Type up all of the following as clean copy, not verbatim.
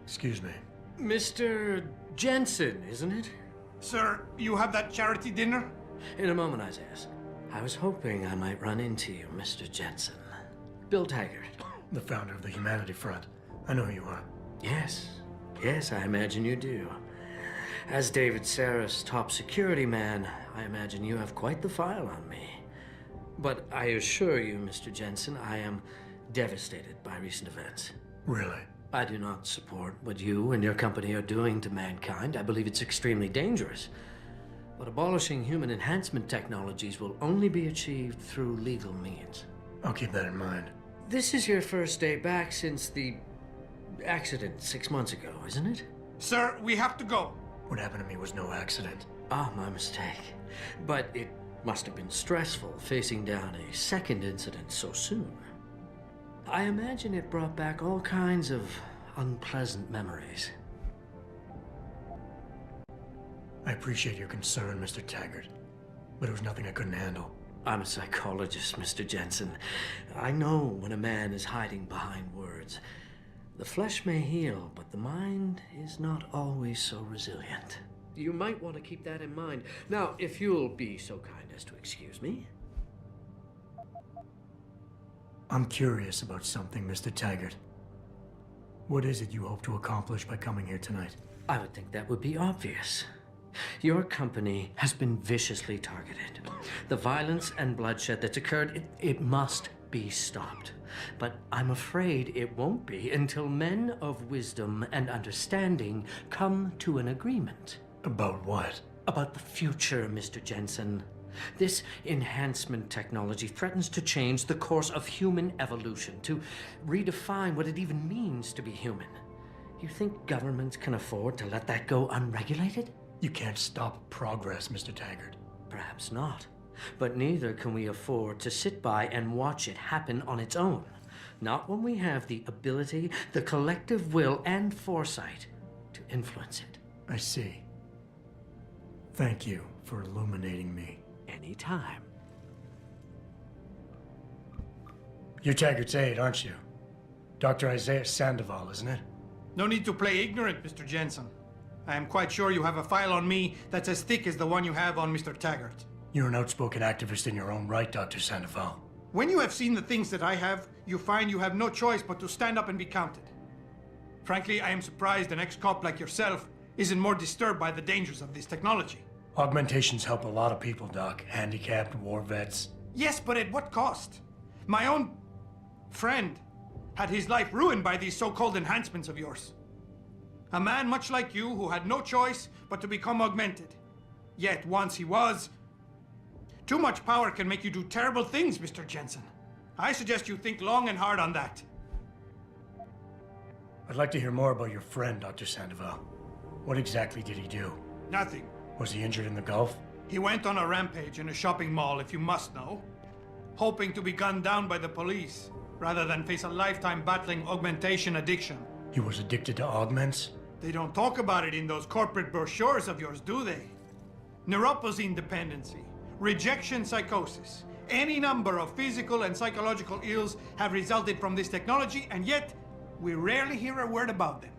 Excuse me. Mr. Jensen, isn't it? Sir, you have that charity dinner? In a moment, Isaiah. I was hoping I might run into you, Mr. Jensen. Bill Taggart. The founder of the Humanity Front. I know who you are. Yes. Yes, I imagine you do. As David Sarif's top security man, I imagine you have quite the file on me. But I assure you, Mr. Jensen, I am devastated by recent events. Really? I do not support what you and your company are doing to mankind. I believe it's extremely dangerous. But abolishing human enhancement technologies will only be achieved through legal means. I'll keep that in mind. This is your first day back since the accident 6 months ago, isn't it? Sir, we have to go. What happened to me was no accident. Ah, my mistake. But it must have been stressful facing down a second incident so soon. I imagine it brought back all kinds of unpleasant memories. I appreciate your concern, Mr. Taggart, but it was nothing I couldn't handle. I'm a psychologist, Mr. Jensen. I know when a man is hiding behind words. The flesh may heal, but the mind is not always so resilient. You might want to keep that in mind. Now, if you'll be so kind as to excuse me. I'm curious about something, Mr. Taggart. What is it you hope to accomplish by coming here tonight? I would think that would be obvious. Your company has been viciously targeted. The violence and bloodshed that's occurred, it must be stopped. But I'm afraid it won't be until men of wisdom and understanding come to an agreement. About what? About the future, Mr. Jensen. This enhancement technology threatens to change the course of human evolution, to redefine what it even means to be human. You think governments can afford to let that go unregulated? You can't stop progress, Mr. Taggart. Perhaps not. But neither can we afford to sit by and watch it happen on its own. Not when we have the ability, the collective will, and foresight to influence it. I see. Thank you for illuminating me. Anytime. You're Taggart's aide, aren't you? Dr. Isaiah Sandoval, isn't it? No need to play ignorant, Mr. Jensen. I am quite sure you have a file on me that's as thick as the one you have on Mr. Taggart. You're an outspoken activist in your own right, Dr. Sandoval. When you have seen the things that I have, you find you have no choice but to stand up and be counted. Frankly, I am surprised an ex-cop like yourself isn't more disturbed by the dangers of this technology. Augmentations help a lot of people, Doc. Handicapped, war vets. Yes, but at what cost? My own friend had his life ruined by these so-called enhancements of yours. A man much like you who had no choice but to become augmented. Yet once he was... Too much power can make you do terrible things, Mr. Jensen. I suggest you think long and hard on that. I'd like to hear more about your friend, Dr. Sandoval. What exactly did he do? Nothing. Was he injured in the Gulf? He went on a rampage in a shopping mall, if you must know, hoping to be gunned down by the police, rather than face a lifetime battling augmentation addiction. He was addicted to augments? They don't talk about it in those corporate brochures of yours, do they? Neuroposine dependency, rejection psychosis, any number of physical and psychological ills have resulted from this technology, and yet we rarely hear a word about them.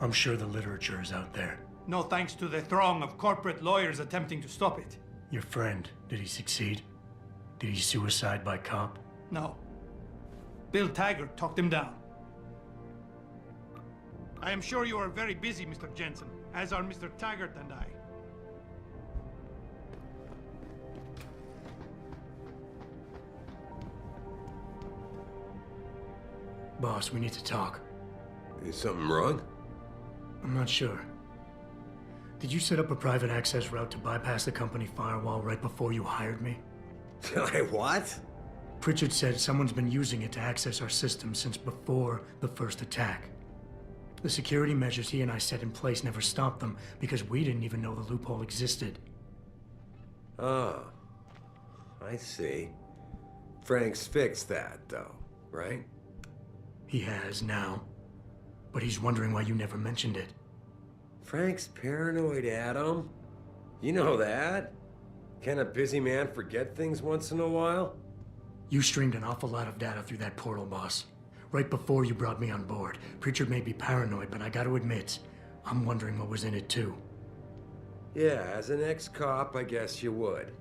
I'm sure the literature is out there. No thanks to the throng of corporate lawyers attempting to stop it. Your friend, did he succeed? Did he suicide by cop? No. Bill Taggart talked him down. I am sure you are very busy, Mr. Jensen, as are Mr. Taggart and I. Boss, we need to talk. Is something wrong? I'm not sure. Did you set up a private access route to bypass the company firewall right before you hired me? What? Pritchard said someone's been using it to access our system since before the first attack. The security measures he and I set in place never stopped them because we didn't even know the loophole existed. Oh, I see. Frank's fixed that, though, right? He has now. But he's wondering why you never mentioned it. Frank's paranoid, Adam. You know that. Can a busy man forget things once in a while? You streamed an awful lot of data through that portal, boss. Right before you brought me on board. Pritchard may be paranoid, but I gotta admit, I'm wondering what was in it too. Yeah, as an ex-cop, I guess you would.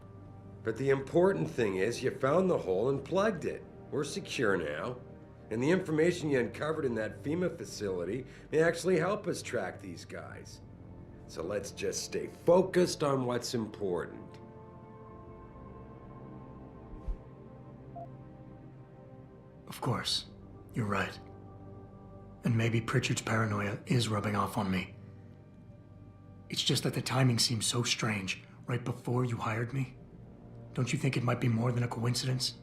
But the important thing is you found the hole and plugged it. We're secure now. And the information you uncovered in that FEMA facility may actually help us track these guys. So let's just stay focused on what's important. Of course. You're right. And maybe Pritchard's paranoia is rubbing off on me. It's just that the timing seems so strange, right before you hired me. Don't you think it might be more than a coincidence?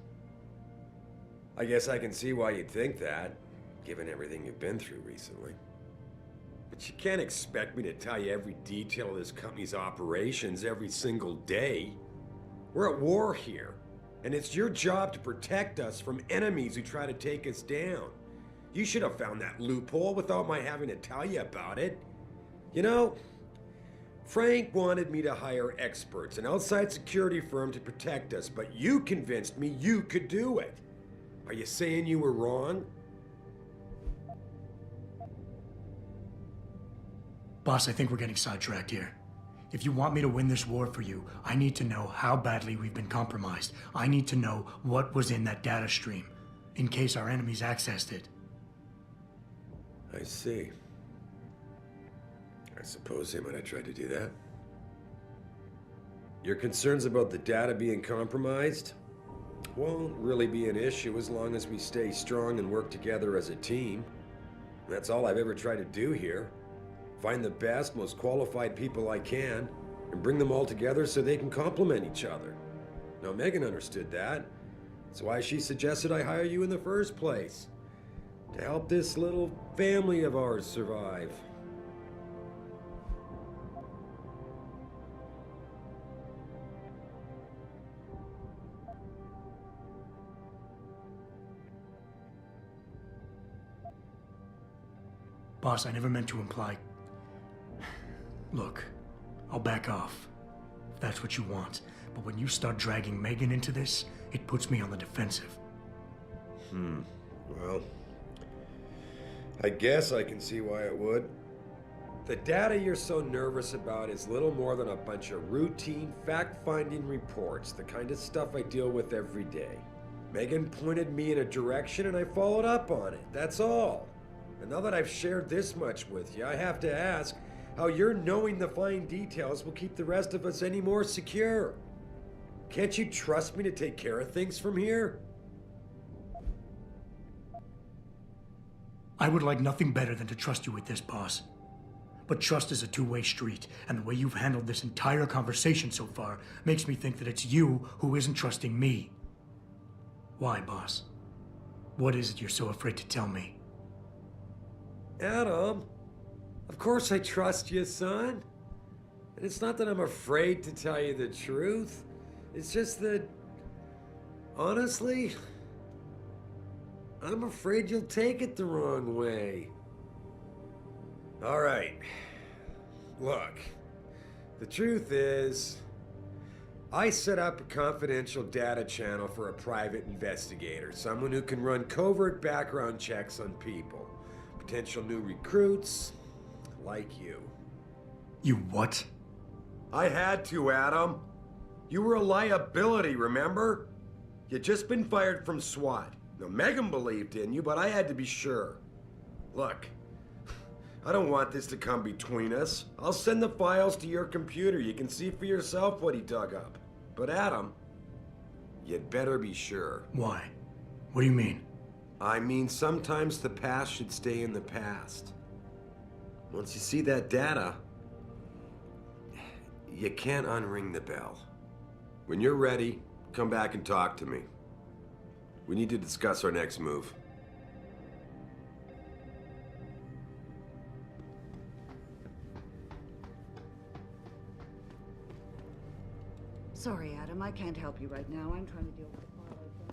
I guess I can see why you'd think that, given everything you've been through recently. But you can't expect me to tell you every detail of this company's operations every single day. We're at war here, and it's your job to protect us from enemies who try to take us down. You should have found that loophole without my having to tell you about it. You know, Frank wanted me to hire experts, an outside security firm to protect us, but you convinced me you could do it. Are you saying you were wrong? Boss, I think we're getting sidetracked here. If you want me to win this war for you, I need to know how badly we've been compromised. I need to know what was in that data stream, in case our enemies accessed it. I see. I suppose they might have tried to do that. Your concerns about the data being compromised won't really be an issue as long as we stay strong and work together as a team. That's all I've ever tried to do here. Find the best, most qualified people I can, and bring them all together so they can complement each other. Now, Megan understood that. That's why she suggested I hire you in the first place. To help this little family of ours survive. Boss, I never meant to imply... Look, I'll back off, if that's what you want. But when you start dragging Megan into this, it puts me on the defensive. Well, I guess I can see why it would. The data you're so nervous about is little more than a bunch of routine, fact-finding reports, the kind of stuff I deal with every day. Megan pointed me in a direction and I followed up on it, that's all. And now that I've shared this much with you, I have to ask how your knowing the fine details will keep the rest of us any more secure. Can't you trust me to take care of things from here? I would like nothing better than to trust you with this, boss. But trust is a two-way street, and the way you've handled this entire conversation so far makes me think that it's you who isn't trusting me. Why, boss? What is it you're so afraid to tell me? Adam, of course I trust you, son. And it's not that I'm afraid to tell you the truth. It's just that, honestly, I'm afraid you'll take it the wrong way. All right. Look, the truth is, I set up a confidential data channel for a private investigator, someone who can run covert background checks on people. Potential new recruits, like you. You what? I had to, Adam. You were a liability, remember? You'd just been fired from SWAT. Now, Megan believed in you, but I had to be sure. Look, I don't want this to come between us. I'll send the files to your computer. You can see for yourself what he dug up. But Adam, you'd better be sure. Why? What do you mean? I mean, sometimes the past should stay in the past. Once you see that data, you can't unring the bell. When you're ready, come back and talk to me. We need to discuss our next move. Sorry, Adam, I can't help you right now. I'm trying to deal with the file open.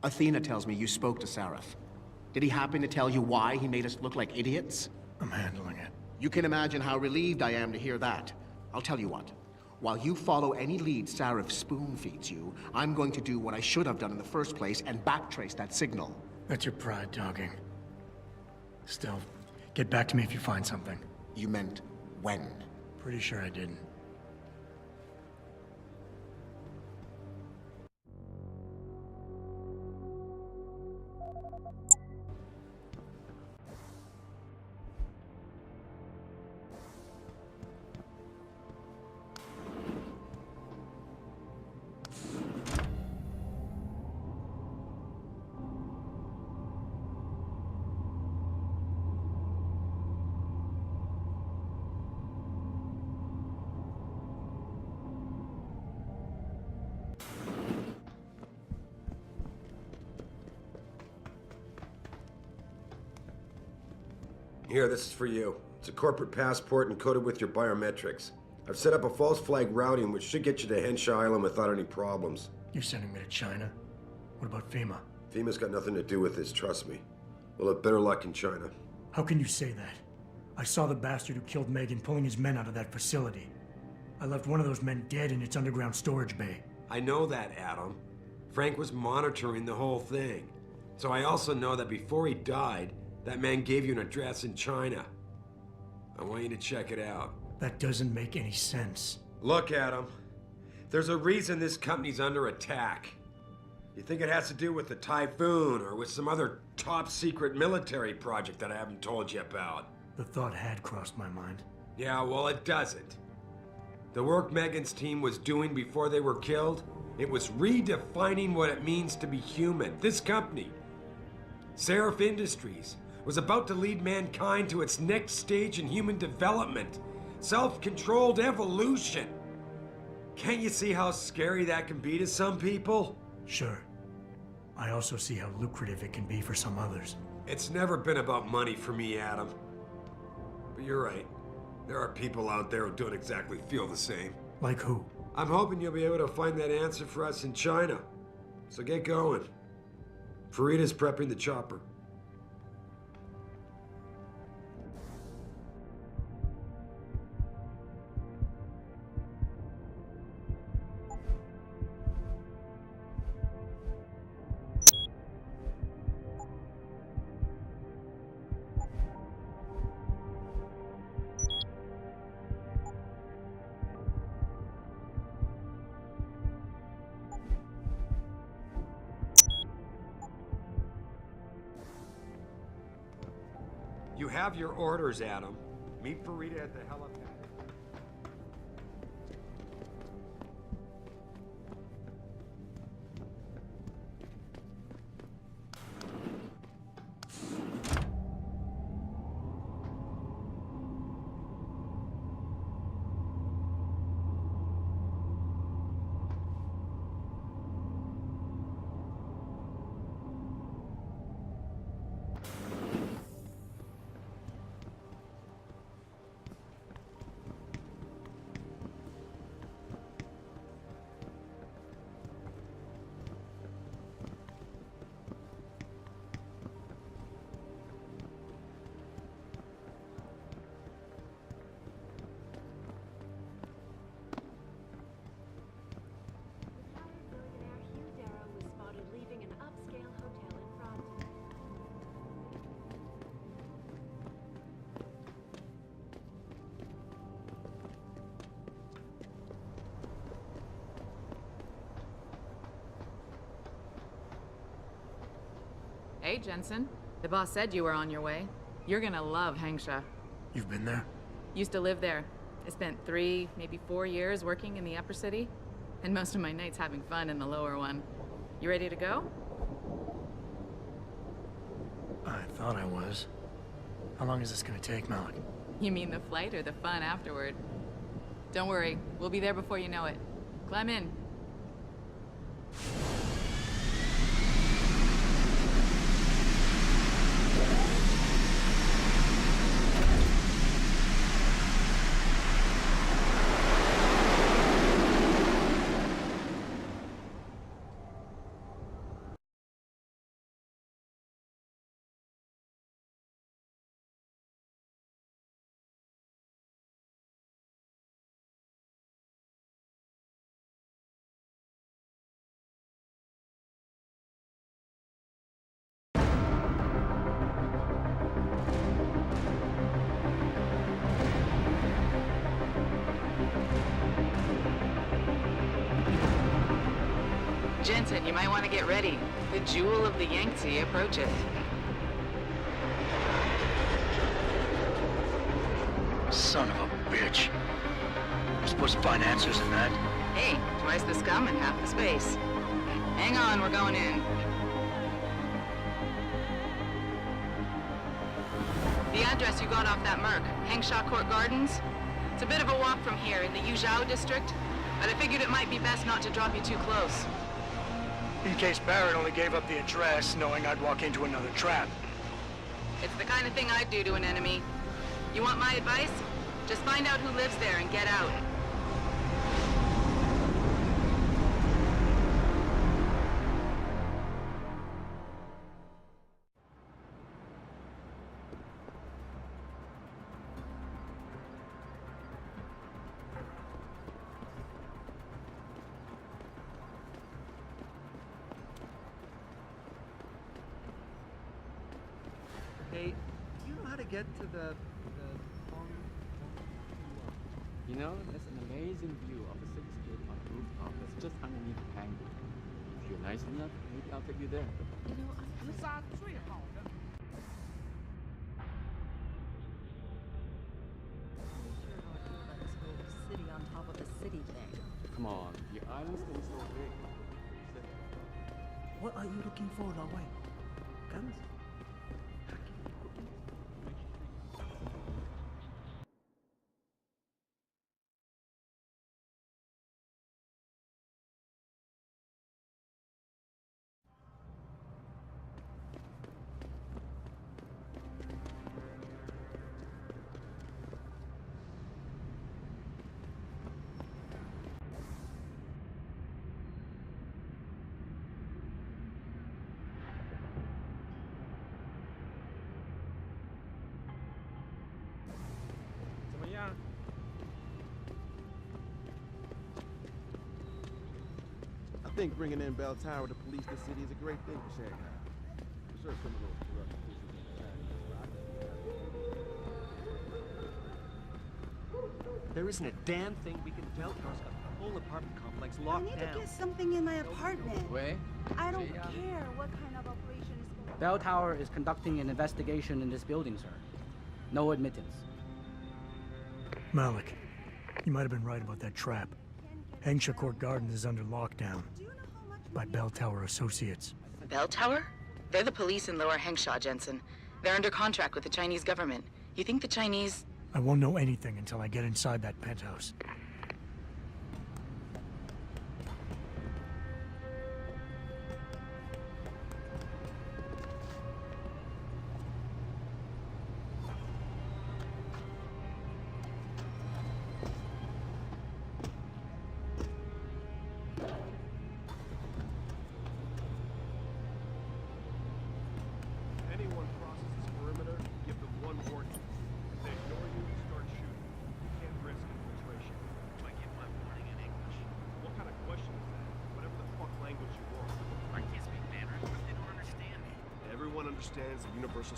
Athena tells me you spoke to Sarif. Did he happen to tell you why he made us look like idiots? I'm handling it. You can imagine how relieved I am to hear that. I'll tell you what. While you follow any lead Sarif spoon-feeds you, I'm going to do what I should have done in the first place and backtrace that signal. That's your pride talking. Still, get back to me if you find something. You meant when? Pretty sure I didn't. Here, this is for you. It's a corporate passport encoded with your biometrics. I've set up a false flag routing which should get you to Hengsha Island without any problems. You're sending me to China? What about FEMA? FEMA's got nothing to do with this, trust me. We'll have better luck in China. How can you say that? I saw the bastard who killed Megan pulling his men out of that facility. I left one of those men dead in its underground storage bay. I know that, Adam. Frank was monitoring the whole thing. So I also know that before he died, that man gave you an address in China. I want you to check it out. That doesn't make any sense. Look, Adam. There's a reason this company's under attack. You think it has to do with the typhoon or with some other top secret military project that I haven't told you about? The thought had crossed my mind. Yeah, well, it doesn't. The work Megan's team was doing before they were killed, it was redefining what it means to be human. This company, Sarif Industries, was about to lead mankind to its next stage in human development. Self-controlled evolution. Can't you see how scary that can be to some people? Sure. I also see how lucrative it can be for some others. It's never been about money for me, Adam. But you're right. There are people out there who don't exactly feel the same. Like who? I'm hoping you'll be able to find that answer for us in China. So get going. Farida's prepping the chopper. You have your orders, Adam. Meet Farida at the helipad. Hey, Jensen. The boss said you were on your way. You're gonna love Hengsha. You've been there? Used to live there. I spent 3, maybe 4 years working in the upper city, and most of my nights having fun in the lower one. You ready to go? I thought I was. How long is this gonna take, Malik? You mean the flight or the fun afterward? Don't worry, we'll be there before you know it. Climb in. Jensen, you might want to get ready. The jewel of the Yangtze approaches. Son of a bitch. We're supposed to find answers in that. Hey, twice the scum and half the space. Hang on, we're going in. The address you got off that Merc, Hengsha Court Gardens. It's a bit of a walk from here in the Yuzhou district, but I figured it might be best not to drop you too close. In case Barret only gave up the address, knowing I'd walk into another trap. It's the kind of thing I'd do to an enemy. You want my advice? Just find out who lives there and get out. Hey, do you know how to get to the You know, there's an amazing view of the cityscape on the rooftop that's just underneath the hangar. If you're nice enough, maybe I'll take you there. You know, I'm City on top of the city thing. Come on, the island's getting so big. What are you looking for, Lao Wei? Guns? I think bringing in Bell Tower to police the city is a great thing for Shanghai. For sure, criminal corrupt officials in China. There isn't a damn thing we can tell. Car's got the whole apartment complex I locked need down. to get something in my apartment. Wait. I don't care what kind of operation is going on. Bell Tower is conducting an investigation in this building, sir. No admittance. Malik, you might have been right about that trap. Hengsha Court Gardens is under lockdown by Bell Tower Associates. Bell Tower? They're the police in Lower Hengsha, Jensen. They're under contract with the Chinese government. You think the Chinese... I won't know anything until I get inside that penthouse. Anyone crosses this perimeter, give them one warning. If they ignore you, start shooting. You can't risk infiltration. I give my warning in English. What kind of question is that? Whatever the fuck language you want. I can't speak Mandarin, but they don't understand me. Everyone understands the universal.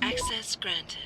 Access granted.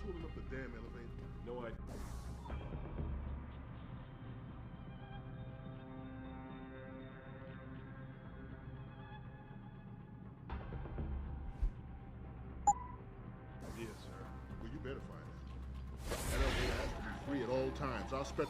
pulling up the damn elevator? No idea. Yes, sir. Well, you better find out. That elevator has to be free at all times. I'll spec.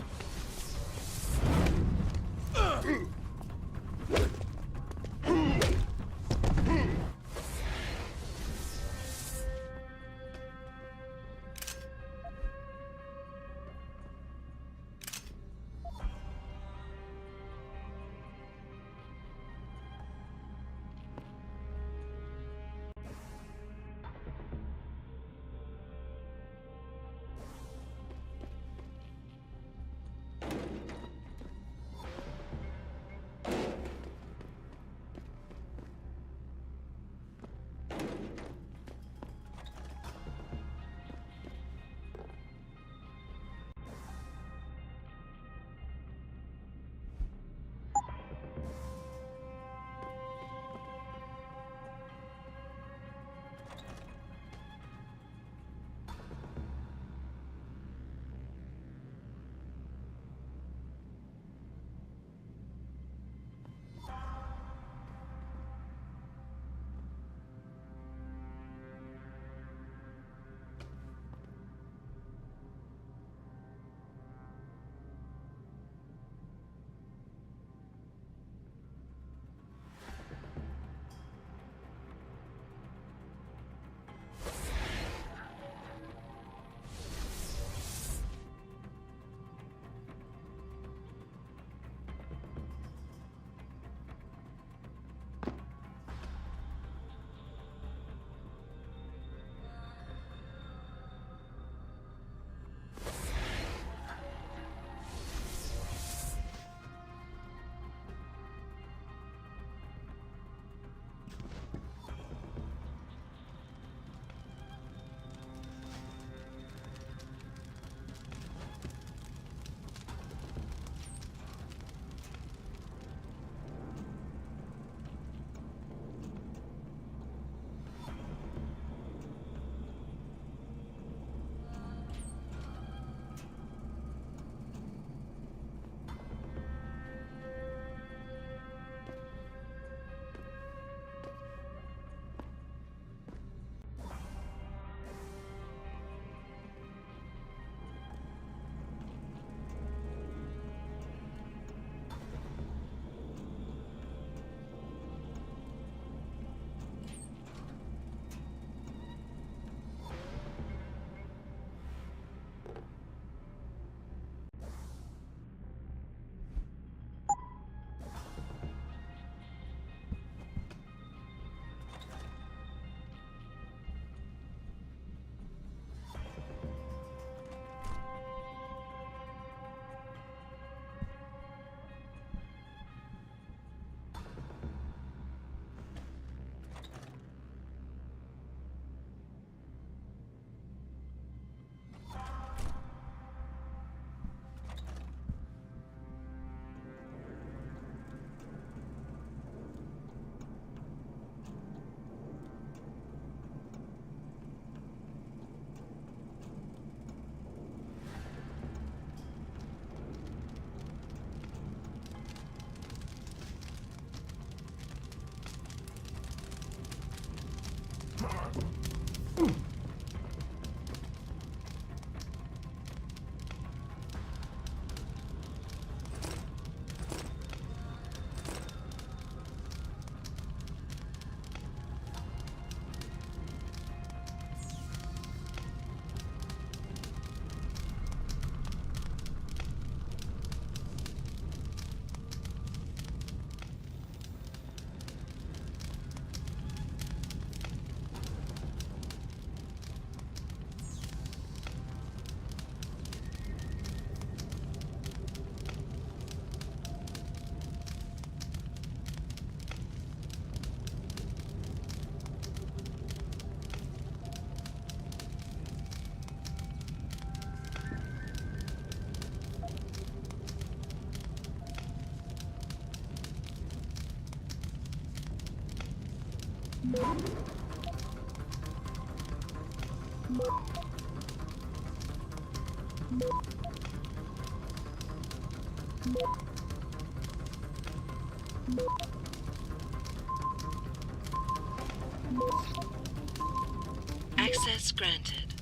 Access granted.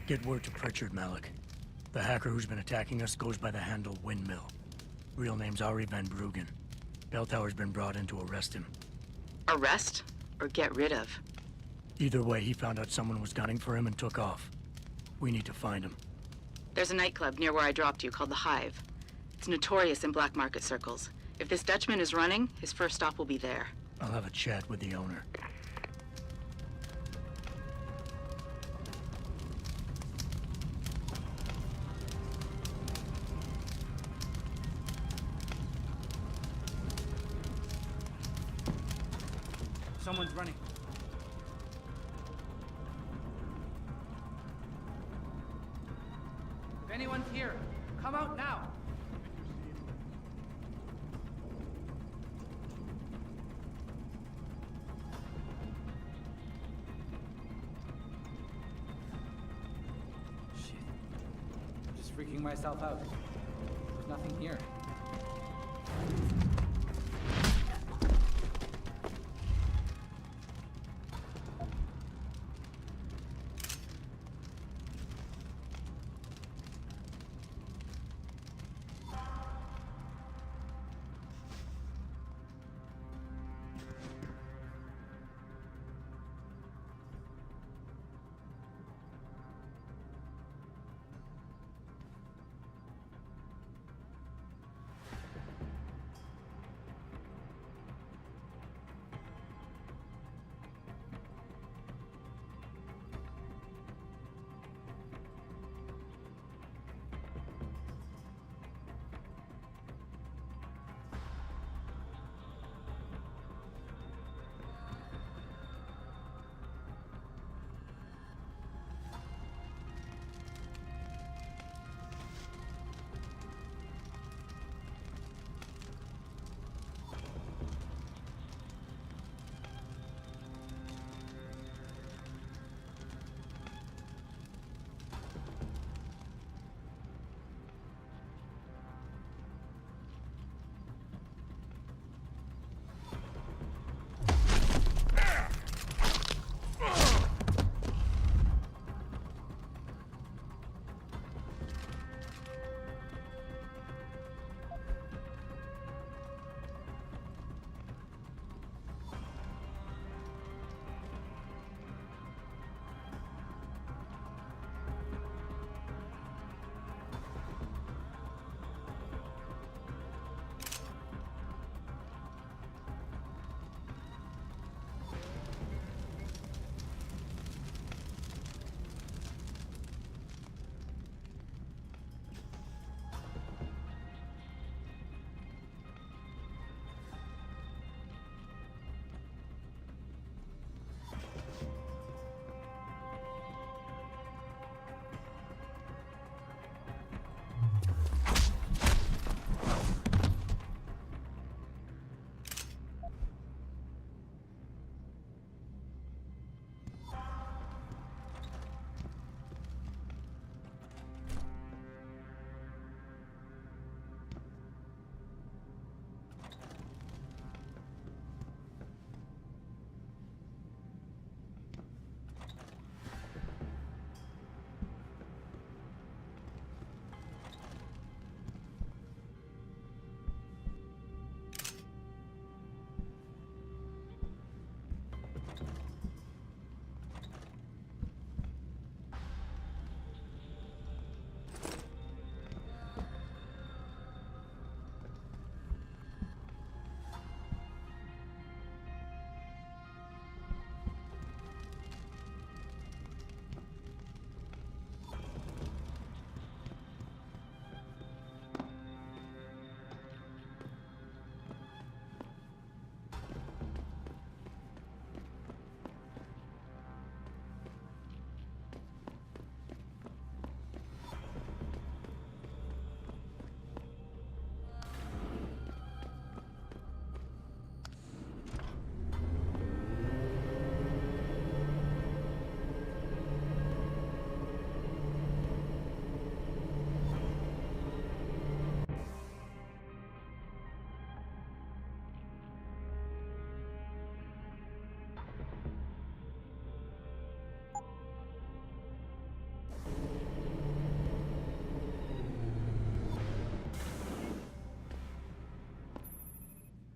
Get word to Pritchard, Malik. The hacker who's been attacking us goes by the handle Windmill. Real name's Ari Van Bruggen. Bell Tower's been brought in to arrest him. Arrest? Or get rid of? Either way, he found out someone was gunning for him and took off. We need to find him. There's a nightclub near where I dropped you called the Hive. It's notorious in black market circles. If this Dutchman is running, his first stop will be there. I'll have a chat with the owner. Someone's running. If anyone's here, come out now. Shit. I'm just freaking myself out. There's nothing here.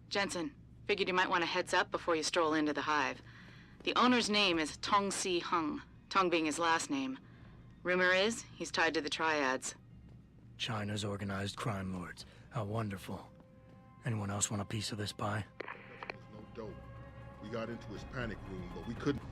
Jensen, figured you might want a heads up before you stroll into the hive. The owner's name is Tong Si Hung, Tong being his last name. Rumor is, he's tied to the Triads. China's organized crime lords. How wonderful. Anyone else want a piece of this pie? No dope. We got into his panic room, but we couldn't.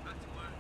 Back to work.